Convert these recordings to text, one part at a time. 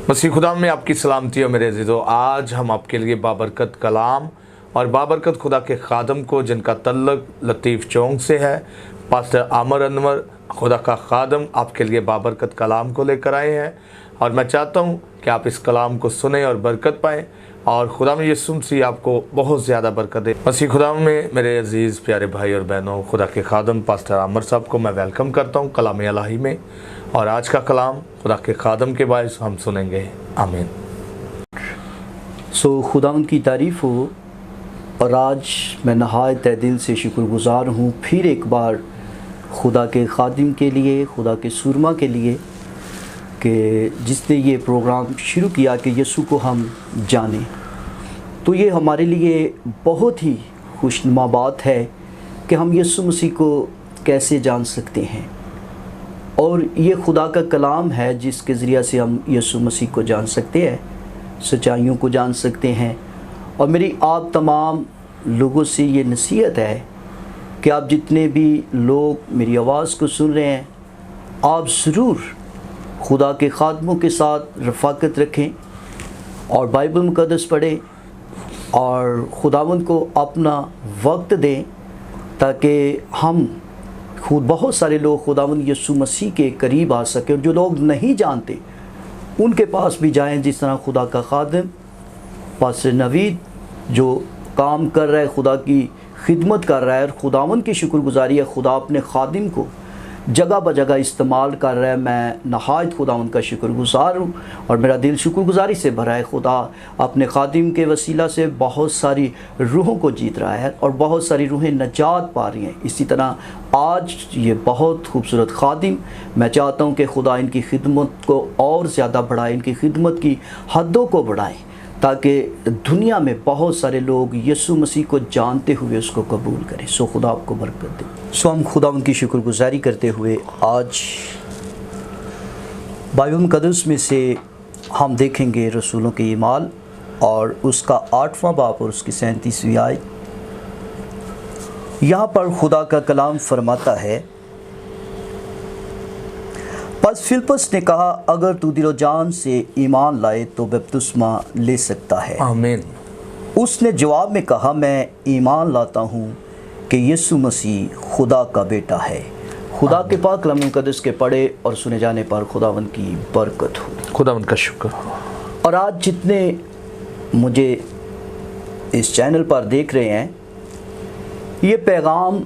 मसीह खुदा में आपकी सलामती हो मेरे अज़ीज़ों। आज हम आपके लिए बाबरकत कलाम और बाबरकत खुदा के खादम को, जिनका तल्लुक लतीफ़ चौंक से है, पास्टर आमर अनवर खुदा का खादम, आपके लिए बाबरकत कलाम को लेकर आए हैं। और मैं चाहता हूँ कि आप इस कलाम को सुने और बरकत पाएँ और खुदा में यीशु मसीह आपको बहुत ज़्यादा बरकत दे। मसीह खुदा में मेरे अज़ीज़ प्यारे भाई और बहनों, खुदा के खादम पास्टर आमर साहब को मैं वेलकम करता हूँ कलाम इलाही में। और आज का कलाम खुदा के खादम के बायस हम सुनेंगे। आमीन। खुदावंद की तारीफ़ हो। और आज मैं नहायत दिल से शुक्रगुज़ार हूँ फिर एक बार खुदा के खादिम के लिए, खुदा के सुरमा के लिए, कि जिसने ये प्रोग्राम शुरू किया कि यीशु को हम जानें। तो ये हमारे लिए बहुत ही खुशनुमा बात है कि हम यीशु मसीह को कैसे जान सकते हैं। और ये खुदा का कलाम है जिसके ज़रिए से हम यीशु मसीह को जान सकते हैं, सच्चाइयों को जान सकते हैं। और मेरी आप तमाम लोगों से ये नसीहत है कि आप जितने भी लोग मेरी आवाज़ को सुन रहे हैं, आप ज़रूर खुदा के खादमों के साथ रफ़ाकत रखें और बाइबल मुक़द्दस पढ़ें और खुदावंद को अपना वक्त दें, ताकि हम खुद बहुत सारे लोग खुदावंद यीशु मसीह के करीब आ सकें। और जो लोग नहीं जानते उनके पास भी जाएं, जिस तरह खुदा का खादिम पास्टर नवीद जो काम कर रहा है, खुदा की खिदमत कर रहा है और खुदावंद की शुक्रगुजारी है, खुदा अपने खादिम को जगह ब जगह इस्तेमाल कर रहा है। मैं नहायत खुदावंद का शुक्रगुजार हूँ और मेरा दिल शुक्रगुजारी से भरा है। खुदा अपने खादिम के वसीला से बहुत सारी रूहों को जीत रहा है और बहुत सारी रूहें नजात पा रही हैं। इसी तरह आज ये बहुत खूबसूरत खादिम, मैं चाहता हूँ कि खुदा इनकी खिदमत को और ज़्यादा बढ़ाए, इनकी खिदमत की हदों को बढ़ाए, ताकि दुनिया में बहुत सारे लोग यीशु मसीह को जानते हुए उसको कबूल करें। खुदा आपको बरकत दे। हम खुदा उनकी शुक्रगुजारी करते हुए आज बाइबल मुक़द्दस में से हम देखेंगे रसूलों के ईमाल और उसका 8वां बाब और उसकी 37वीं आयत। यहाँ पर खुदा का कलाम फरमाता है, बस फिलिप्पस ने कहा, अगर तू दिलो जान से ईमान लाए तो बपतिस्मा ले सकता है। आमीन। उसने जवाब में कहा, मैं ईमान लाता हूँ कि यीशु मसीह खुदा का बेटा है। खुदा के पाक कलाम मुक़द्दस के पढ़े और सुने जाने पर खुदावंद की बरकत हो। खुदावंद का शुक्र हो। और आज जितने मुझे इस चैनल पर देख रहे हैं, ये पैगाम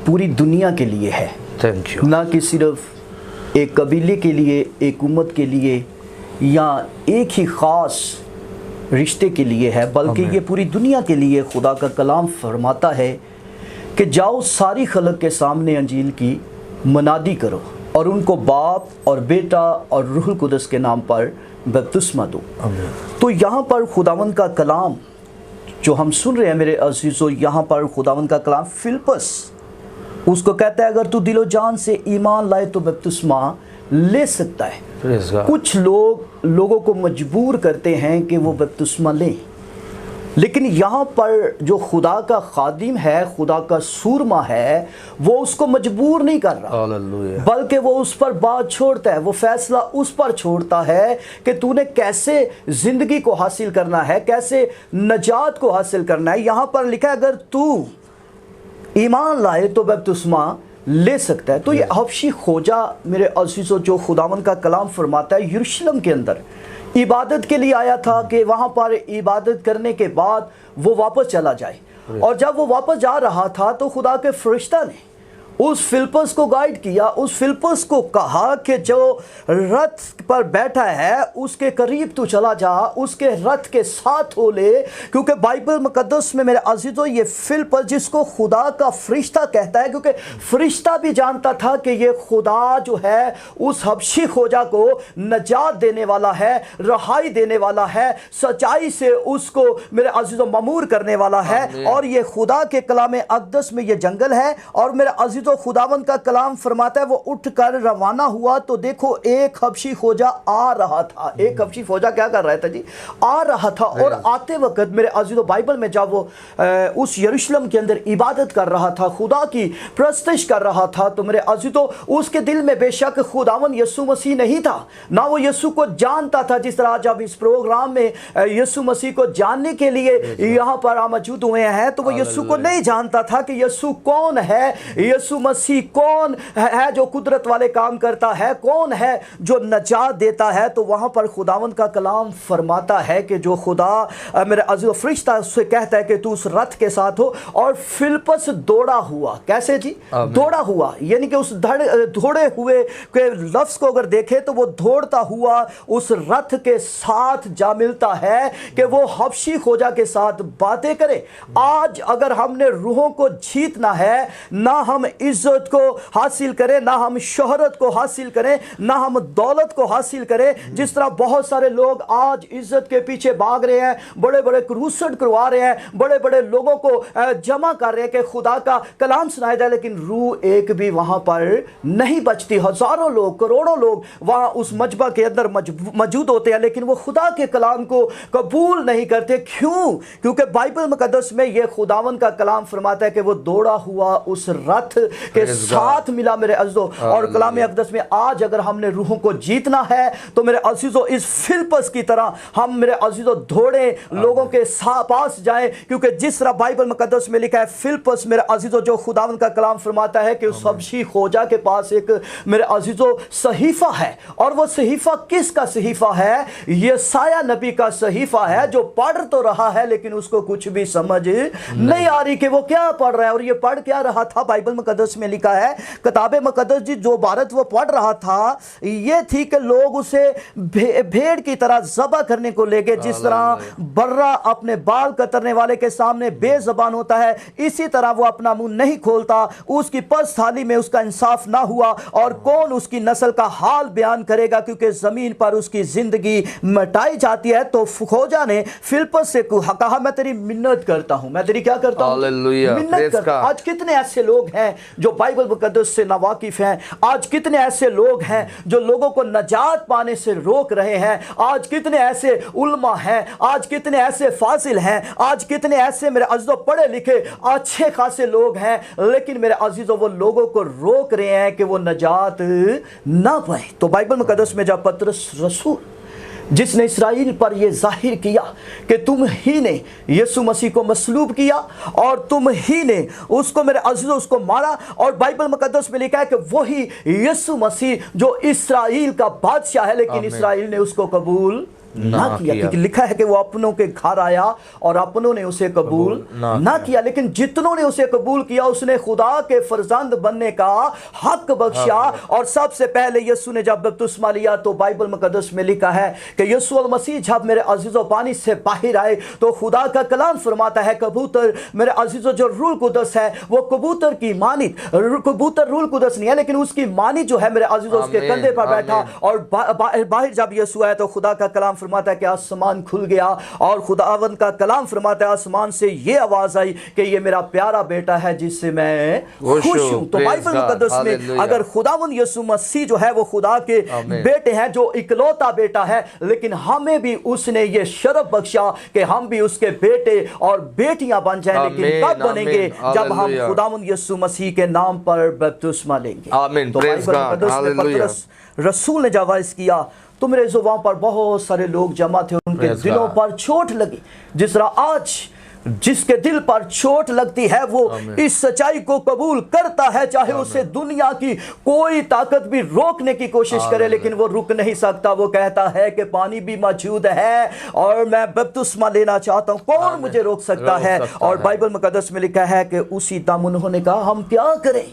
पूरी दुनिया के लिए है। Thank you. ना कि सिर्फ एक कबीले के लिए, एक उम्मत के लिए या एक ही ख़ास रिश्ते के लिए है, बल्कि ये पूरी दुनिया के लिए। खुदा का कलाम फरमाता है कि जाओ सारी खलक के सामने अंजील की मनादी करो और उनको बाप और बेटा और रूहुल कुदस के नाम पर बपतिस्मा दो। तो यहाँ पर खुदावंद का कलाम जो हम सुन रहे हैं मेरे अज़ीज़ों, यहाँ पर खुदावंद का कलाम फिलिप्पस उसको कहता है, अगर तू दिलो जान से ईमान लाए तो बपतिस्मा ले सकता है। कुछ लोगों को मजबूर करते हैं कि वो बपतिस्मा लें, लेकिन यहाँ पर जो खुदा का खादिम है, खुदा का सूरमा है, वो उसको मजबूर नहीं कर रहा, बल्कि वो उस पर बात छोड़ता है। वो फैसला उस पर छोड़ता है कि तूने कैसे ज़िंदगी को हासिल करना है, कैसे नजात को हासिल करना है। यहाँ पर लिखा है, अगर तू ईमान लाए तो बपतिस्मा ले सकता है। तो ये हबशी खोजा मेरे अज़ीज़ों, जो खुदावंद का कलाम फरमाता है, यरूशलेम के अंदर इबादत के लिए आया था कि वहाँ पर इबादत करने के बाद वो वापस चला जाए। और जब वो वापस जा रहा था तो खुदा के फरिश्ता ने उस फिलिप्पस को गाइड किया, उस फिलिप्पस को कहा कि जो रथ पर बैठा है उसके करीब तू चला जा, उसके रथ के साथ हो ले। क्योंकि बाइबल मुक़द्दस में मेरे अज़ीज़ों ये फिलिप्पस, जिसको खुदा का फरिश्ता कहता है, क्योंकि फरिश्ता भी जानता था कि ये खुदा जो है उस हबशी खोजा को नजात देने वाला है, रहाई देने वाला है, सच्चाई से उसको मेरे अज़ीज़ों ममूर करने वाला है। और ये खुदा के कलाम अक़दस में ये जंगल है और मेरे अज़ीज़ों अजीजों, खुदावंद का कलाम फरमाता है वो उठकर रवाना हुआ तो देखो एक हबशी खोजा आ रहा था। एक हबशी खोजा क्या कर रहा था जी? आ रहा था। और आते वक्त मेरे अजीजों, बाइबल में जब वो उस यरूशलेम के अंदर इबादत कर रहा था, खुदा की प्रस्तश कर रहा था, तो मेरे अजीजों उसके दिल में बेशक खुदावंद यीशु मसीह नहीं था, ना वो यीशु को जानता था। जिस तरह जब इस प्रोग्राम में यीशु मसीह को जानने के लिए यहाँ पर मौजूद हुए हैं, तो वो यीशु को नहीं जानता था कि यीशु कौन है, यीशु मसीह कौन है जो कुदरत वाले काम करता है, कौन है जो नजात देता है। तो वहां पर खुदावंद का कलाम फरमाता है कि जो खुदा मेरे अजीज फरिश्ता उससे कहता है कि तू उस रथ के साथ हो। और फिलिप्पस दौड़ा हुआ, कैसे जी? दौड़ा हुआ, यानी कि उस दौड़े हुए के लफ्ज को अगर देखे तो वो दौड़ता हुआ उस रथ के साथ जा मिलता है कि वो हबशी खोजा के साथ बातें करे। आज अगर हमने रूहों को जीतना है, ना हम इज्जत को हासिल करें, ना हम शोहरत को हासिल करें, ना हम दौलत को हासिल करें। जिस तरह बहुत सारे लोग आज इज्जत के पीछे भाग रहे हैं, बड़े बड़े क्रूसेड करवा रहे हैं, बड़े बड़े लोगों को जमा कर रहे हैं कि खुदा का कलाम सुनाया जाए, लेकिन रूह एक भी वहां पर नहीं बचती। हजारों लोग, करोड़ों लोग वहां उस मजबा के अंदर मौजूद होते हैं, लेकिन वो खुदा के कलाम को कबूल नहीं करते। क्यों? क्योंकि बाइबल मुकद्दस में यह खुदावन का कलाम फरमाता है कि वो दौड़ा हुआ उस रथ के साथ मिला मेरे अजीजों। और कलाम अक़दस में आज अगर हमने रूहों को जीतना है तो मेरे अजीजों इस फिलिप्पस की तरह हम मेरे अजीजों दौड़े लोगों के पास जाएं, क्योंकि जिस तरह बाइबल मुकद्दस में लिखा है फिलिप्पस मेरे अजीजों जो खुदावन का कलाम फरमाता है कि उस हबशी खोजा के पास एक मेरे अजीजों सहीफा है। और वो सहीफा किसका सहीफा है? यशायाह नबी का सहीफा है, जो पढ़ तो रहा है लेकिन उसको कुछ भी समझ नहीं आ रही कि वो क्या पढ़ रहा है और ये पढ़ क्या रहा था। बाइबल मुकद्दस में लिखा है, किताब मुकद्दस जी जो बारत वो पढ़ रहा था ये थी कि लोग उसे भेड़ की तरह ज़बह करने को ले गए। जिस तरह बर्रा अपने बाल कतरने वाले के सामने बेजबान होता है, इसी तरह वो अपना मुंह नहीं खोलता। उसकी पस थाली में उसका इंसाफ ना हुआ और कौन उसकी नस्ल का हाल बयान करेगा, क्योंकि जमीन पर उसकी जिंदगी मिटाई जाती है। तो खोजा ने फिलिप्पस से कहा मैं तेरी मिन्नत करता हूं, मैं तेरी क्या करता हूं? मिन्नत करता हूं। आज कितने ऐसे लोग हैं जो बाइबल मुकद्दस से नावाकिफ हैं? आज कितने ऐसे लोग हैं जो लोगों को नजात पाने से रोक रहे हैं? आज कितने ऐसे उलमा हैं, आज कितने ऐसे फाजिल हैं, आज कितने ऐसे मेरे अजीजों पढ़े लिखे अच्छे खासे लोग हैं, लेकिन मेरे अजीजों वो लोगों को रोक रहे हैं कि वो नजात ना पाए। तो बाइबल मुकद्दस में जब पतरस रसूल जिसने इसराइल पर यह जाहिर किया कि तुम ही ने यीशु मसीह को मसलूब किया और तुम ही ने उसको मेरे अजीजों उसको मारा, और बाइबल मुकद्दस में लिखा है कि वही यीशु मसीह जो इसराइल का बादशाह है, लेकिन इसराइल ने उसको कबूल ना किया, क्योंकि लिखा है कि वो अपनों के घर आया और अपनों ने उसे कबूल ना किया। लेकिन जितनों ने उसे कबूल किया उसने खुदा के फरजंद बनने का हक बख्शा। और सबसे पहले यीशु ने जब बपतिस्मा लिया तो बाइबल मुकद्दस में लिखा है कि यीशु अल मसीह जब मेरे अजीजों पानी से बाहर आए तो खुदा का कलाम फरमाता है कबूतर मेरे अजीजों जो रूल कुदस है वो कबूतर की मानित, कबूतर रूल कुदस नहीं है लेकिन उसकी मानित जो है मेरे अजीजों उसके कंधे पर बैठा। और बाहर जब यीशु आया तो खुदा का कलाम फरमाता है कि आसमान खुल गया और खुदावंद का कलाम फरमाता है आसमान से ये आवाज आई कि ये मेरा प्यारा बेटा है जिससे मैं खुश हूं। तो बाइबल मुकद्दस में अगर खुदावंद यीशु मसीह जो है वो खुदा के बेटे हैं, जो इकलौता बेटा है, लेकिन हमें भी उसने ये शरफ बख्शा कि हम भी उसके बेटे और बेटियां बन जाएं। लेकिन कब बनेंगे? जब हम खुदावंद यीशु मसीह के नाम पर बपतिस्मा लेंगे। तो बाइबल मुकद्दस में पतरस रसूल ने जब वाइस किया तो मेरे जो वहां पर बहुत सारे लोग जमा थे, उनके दिलों पर चोट लगी। जिस तरह आज जिसके दिल पर चोट लगती है वो इस सच्चाई को कबूल करता है, चाहे उसे दुनिया की कोई ताकत भी रोकने की कोशिश करे, लेकिन वो रुक नहीं सकता। वो कहता है कि पानी भी मौजूद है और मैं बपतिस्मा लेना चाहता हूं, कौन मुझे रोक सकता है? और बाइबल मुकद्दस में लिखा है कि उसी दम उन्होंने कहा हम क्या करें?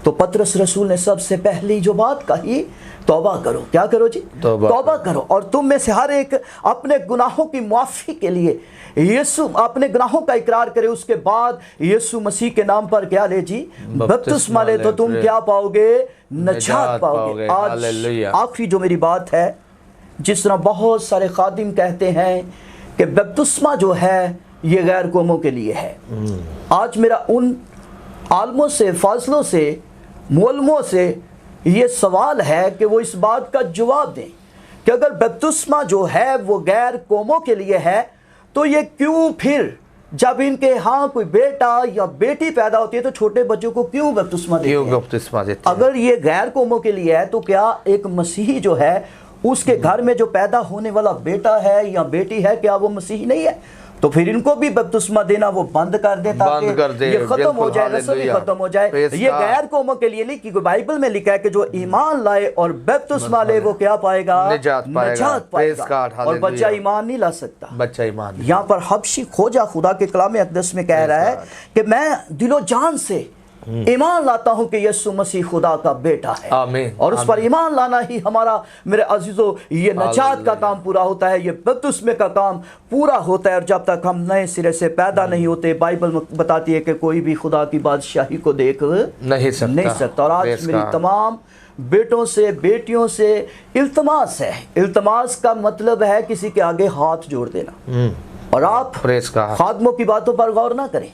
तो पतरस रसूल ने सबसे पहली जो बात कही, तौबा करो। क्या करो जी? तौबा करो। और तुम में से हर एक अपने गुनाहों की माफी के लिए यीशु अपने गुनाहों का इकरार करे, उसके बाद यीशु मसीह के नाम पर क्या ले जी? बपतिस्मा ले, तो तुम क्या पाओगे? नजात पाओगे। आज आखिरी जो मेरी बात है, जिस तरह बहुत सारे खादिम कहते हैं कि बपतिस्मा जो है ये गैर कौमों के लिए है, आज मेरा उन आलमों से, फासलों से, मोलमों से ये सवाल है कि वो इस बात का जवाब दें कि अगर बपतिस्मा जो है वो गैर कौमों के लिए है, तो ये क्यों फिर जब इनके यहाँ कोई बेटा या बेटी पैदा होती है तो छोटे बच्चों को क्यों बपतिस्मा देते हैं? बपतिस्मा देते हैं? अगर ये गैर कौमों के लिए है तो क्या एक मसीही जो है उसके घर में जो पैदा होने वाला बेटा है या बेटी है, क्या वो मसीही नहीं है? तो फिर इनको भी बपतिस्मा देना वो बंद कर दे ताकि ये खत्म हो जाए, रस्म ही खत्म हो जाए। ये गैर कौमों के लिए नहीं, क्योंकि बाइबल में लिखा है कि जो ईमान लाए और बपतिस्मा ले वो क्या पाएगा? निजात पाएगा। और बच्चा ईमान नहीं ला सकता। बच्चा ईमान, यहाँ पर हबशी खोजा खुदा के कलाम अक़दस में कह रहा है कि मैं दिलो जान से ईमान लाता हूं कि यीशु मसीह खुदा का बेटा है। आमीन। और उस पर ईमान लाना ही हमारा, मेरे अजीजों, ये नजात का काम पूरा होता है, ये बपतिस्मे का काम पूरा होता है। और जब तक हम नए सिरे से पैदा नहीं होते, बाइबल बताती है कि कोई भी खुदा की बादशाही को देख नहीं सकता। और आज मेरी तमाम बेटों से, बेटियों से इल्तमास है। इल्तमास का मतलब है किसी के आगे हाथ जोड़ देना। और आप खादमों की बातों पर गौर ना करें,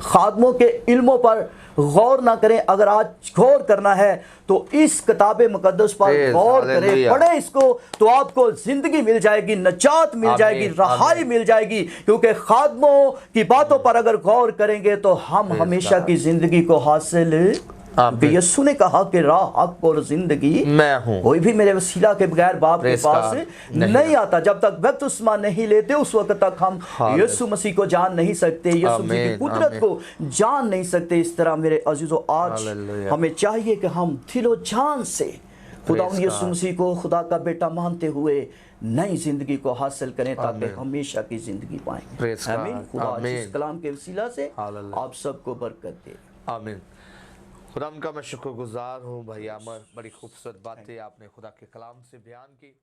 खादमों के इल्मों पर गौर ना करें। अगर आज गौर करना है तो इस किताब मुकद्दस पर गौर करें, पढ़ें इसको, तो आपको जिंदगी मिल जाएगी, नजात मिल जाएगी, रहाई मिल जाएगी। क्योंकि खादमों की बातों पर अगर गौर करेंगे तो हम हमेशा की जिंदगी को हासिल। यीशु ने कहा कि राह, हक और जिंदगी मैं हूं, कोई भी मेरे वसीला के बगैर बाप के पास नहीं आता। जब तक बपतिस्मा नहीं लेते उस वक्त तक हम यीशु मसीह को जान नहीं सकते, यीशु मसीह की कुदरत को जान नहीं सकते। इस तरह मेरे अजीजों, आज हमें चाहिए कि हम दिलो जान से खुदा यीशु मसीह को खुदा का बेटा मानते हुए नई जिंदगी को हासिल करें ताकि हमेशा की जिंदगी पाएं। आमीन। खुदा इस कलाम के वसीला से आप सबको बरकत दे। आमीन। खुदा का मैं शुक्रगुजार हूँ भाई आमर, बड़ी खूबसूरत बातें आपने खुदा के कलाम से बयान की।